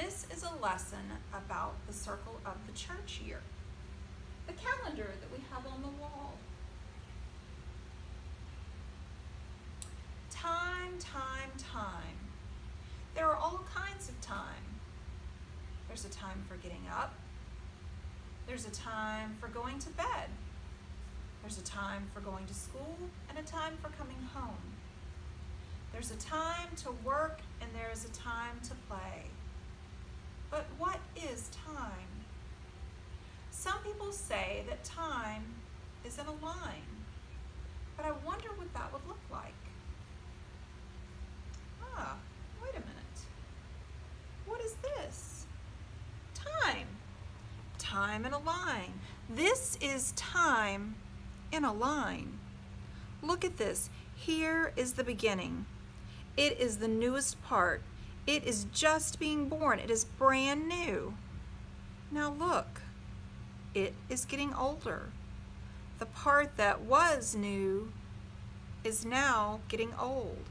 This is a lesson about the circle of the church year, the calendar that we have on the wall. Time, time, time. There are all kinds of time. There's a time for getting up. There's a time for going to bed. There's a time for going to school and a time for coming home. There's a time to work and there is a time to play. But what is time? Some people say that time is in a line, but I wonder what that would look like. Wait a minute. What is this? Time. Time in a line. This is time in a line. Look at this. Here is the beginning. It is the newest part. It is just being born. It is brand new. Now look, it is getting older. The part that was new is now getting old.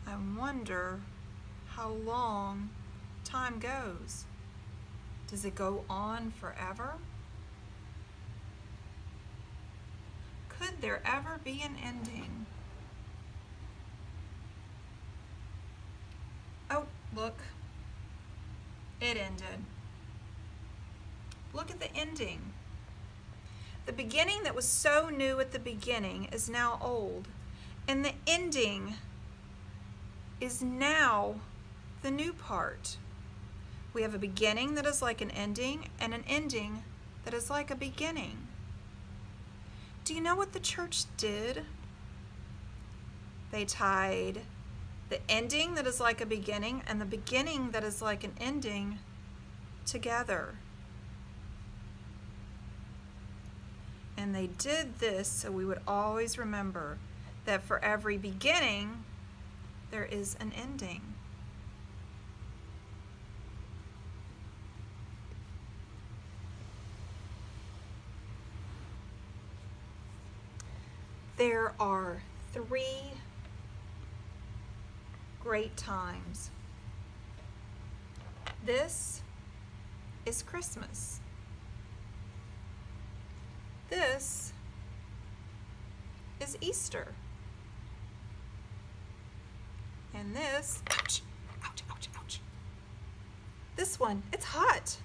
I wonder how long time goes. Does it go on forever? Could there ever be an ending? Oh, look, it ended. Look at the ending. The beginning that was so new at the beginning is now old, and the ending is now the new part. We have a beginning that is like an ending and an ending that is like a beginning. Do you know what the church did? They tied the ending that is like a beginning and the beginning that is like an ending together. And they did this so we would always remember that for every beginning, there is an ending. There are 3 great times. This is Christmas. This is Easter. And this, ouch, ouch, ouch, ouch. This one, it's hot.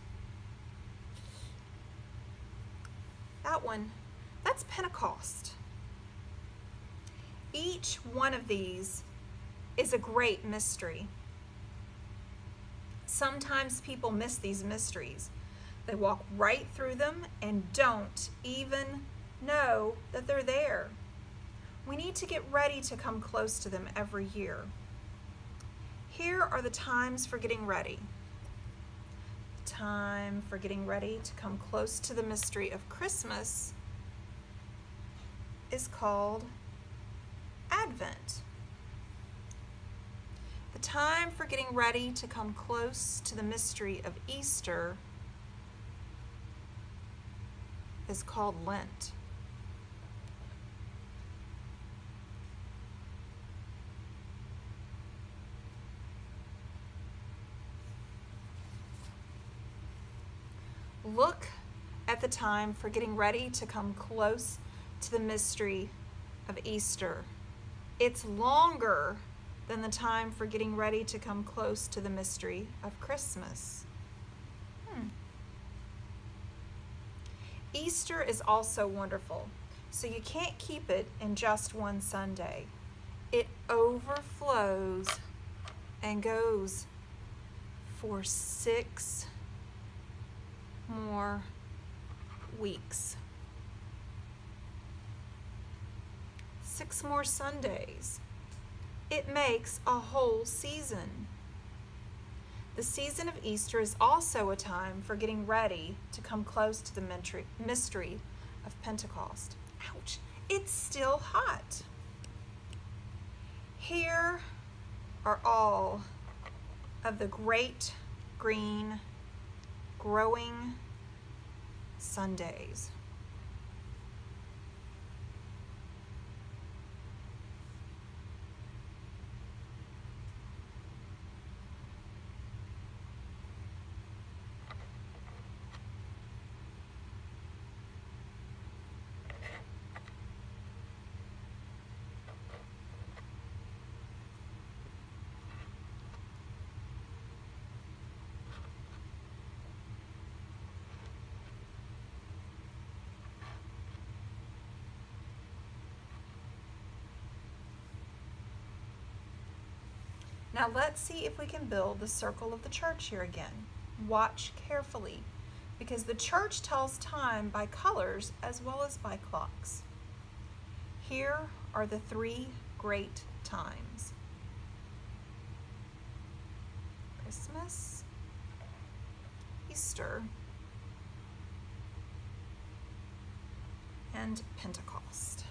That one, that's Pentecost. Each one of these is a great mystery. Sometimes people miss these mysteries. They walk right through them and don't even know that they're there. We need to get ready to come close to them every year. Here are the times for getting ready. The time for getting ready to come close to the mystery of Christmas is called Advent. The time for getting ready to come close to the mystery of Easter is called Lent. Look at the time for getting ready to come close to the mystery of Easter. It's longer than the time for getting ready to come close to the mystery of Christmas. Easter is also wonderful, so you can't keep it in just one Sunday. It overflows and goes for 6 more weeks. 6 more Sundays. It makes a whole season. The season of Easter is also a time for getting ready to come close to the mystery of Pentecost. Ouch, it's still hot. Here are all of the great green growing Sundays. Now let's see if we can build the circle of the church here again. Watch carefully, because the church tells time by colors as well as by clocks. Here are the three great times: Christmas, Easter, and Pentecost.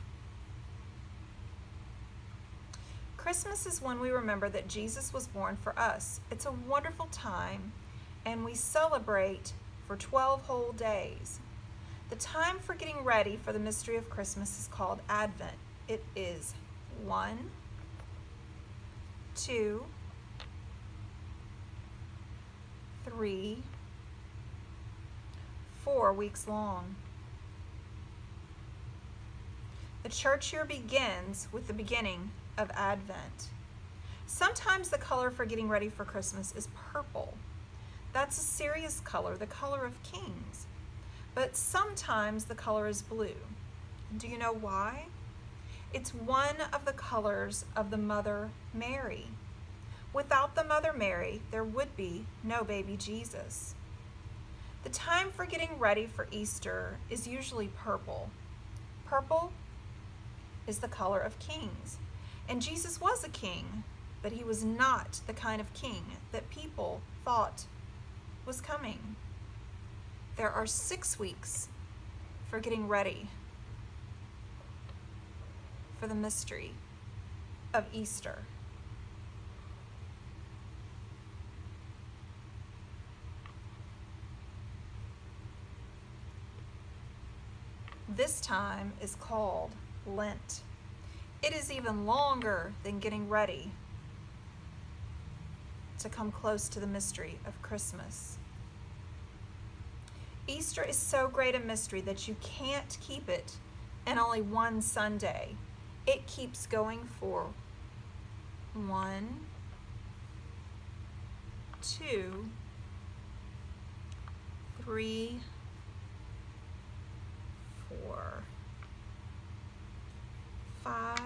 Christmas is when we remember that Jesus was born for us. It's a wonderful time, and we celebrate for 12 whole days. The time for getting ready for the mystery of Christmas is called Advent. It is 1, 2, 3, 4 weeks long. The church year begins with the beginning of Advent. Sometimes the color for getting ready for Christmas is purple. That's a serious color, the color of kings. But sometimes the color is blue. Do you know why? It's one of the colors of the Mother Mary. Without the Mother Mary, there would be no baby Jesus. The time for getting ready for Easter is usually purple. Purple is the color of kings. And Jesus was a king, but he was not the kind of king that people thought was coming. There are 6 weeks for getting ready for the mystery of Easter. This time is called Lent. It is even longer than getting ready to come close to the mystery of Christmas. Easter is so great a mystery that you can't keep it in only one Sunday. It keeps going for 1, 2, 3, 4, 5,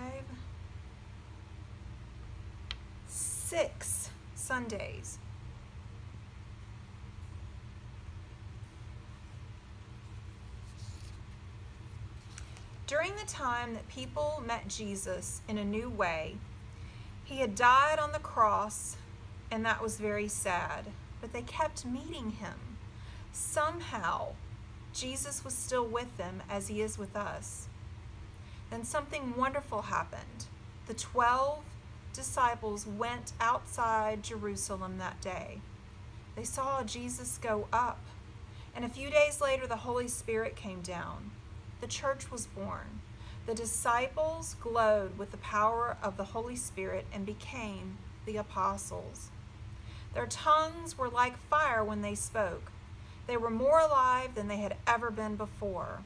6 Sundays. During the time that people met Jesus in a new way, he had died on the cross, and that was very sad, but they kept meeting him. Somehow, Jesus was still with them as he is with us. Then something wonderful happened. The 12 disciples went outside Jerusalem that day. They saw Jesus go up, and a few days later the Holy Spirit came down. The church was born. The disciples glowed with the power of the Holy Spirit and became the apostles. Their tongues were like fire when they spoke. They were more alive than they had ever been before.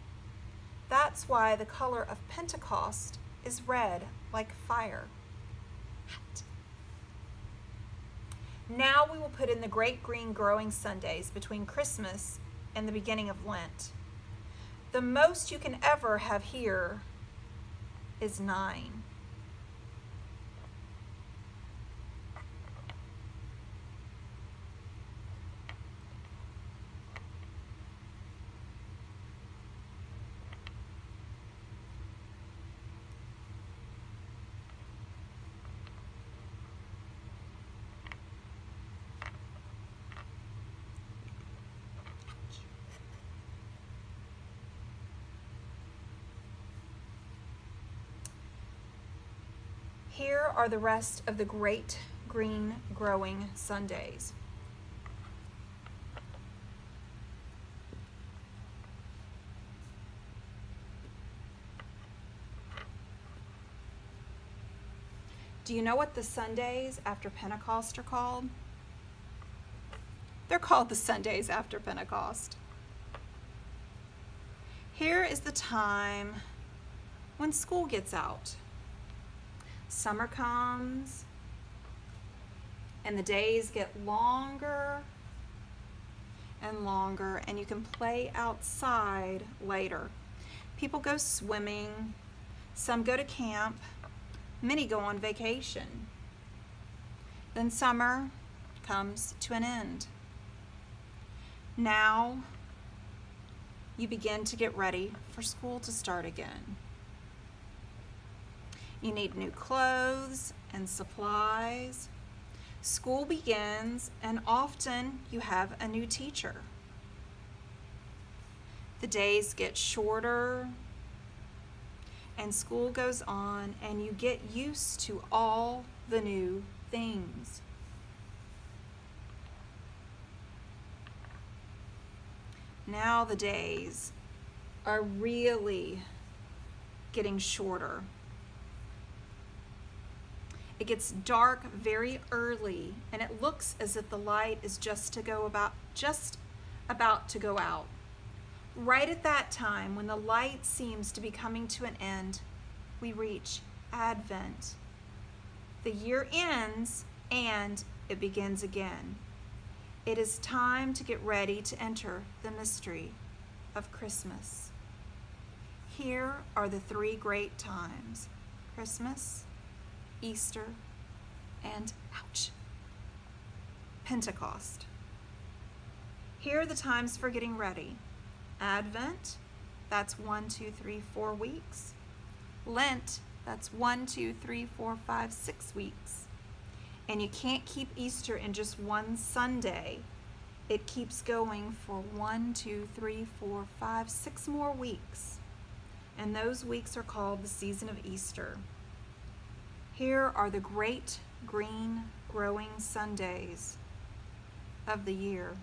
That's why the color of Pentecost is red like fire. Now we will put in the great green growing Sundays between Christmas and the beginning of Lent. The most you can ever have here is 9. Here are the rest of the great green growing Sundays. Do you know what the Sundays after Pentecost are called? They're called the Sundays after Pentecost. Here is the time when school gets out. Summer comes, and the days get longer and longer, and you can play outside later. People go swimming, some go to camp, many go on vacation. Then summer comes to an end. Now you begin to get ready for school to start again. You need new clothes and supplies. School begins, and often you have a new teacher. The days get shorter, and school goes on, and you get used to all the new things. Now the days are really getting shorter. It gets dark very early, and it looks as if the light is just about to go out. Right at that time, when the light seems to be coming to an end, we reach Advent. The year ends and it begins again. It is time to get ready to enter the mystery of Christmas. Here are the three great times: Christmas, Easter, and Pentecost. Here are the times for getting ready. Advent, that's 1, 2, 3, 4 weeks. Lent, that's 1, 2, 3, 4, 5, 6 weeks. And you can't keep Easter in just one Sunday. It keeps going for 1, 2, 3, 4, 5, 6 more weeks. And those weeks are called the season of Easter. Here are the great green growing Sundays of the year.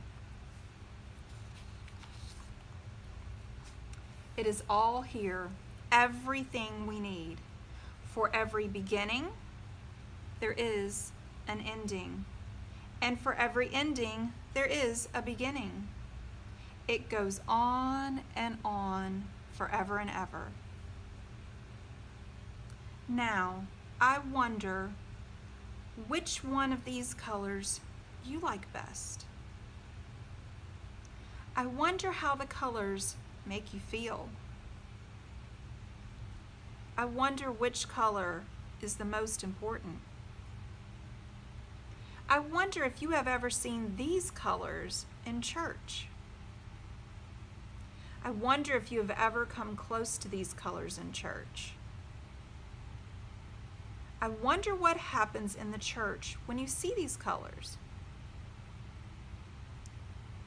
It is all here, everything we need. For every beginning, there is an ending. And for every ending, there is a beginning. It goes on and on forever and ever. Now, I wonder which one of these colors you like best. I wonder how the colors make you feel. I wonder which color is the most important. I wonder if you have ever seen these colors in church. I wonder if you have ever come close to these colors in church. I wonder what happens in the church when you see these colors.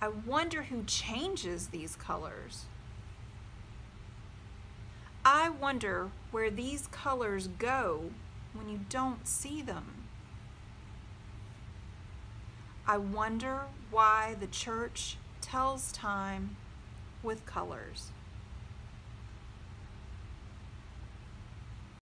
I wonder who changes these colors. I wonder where these colors go when you don't see them. I wonder why the church tells time with colors.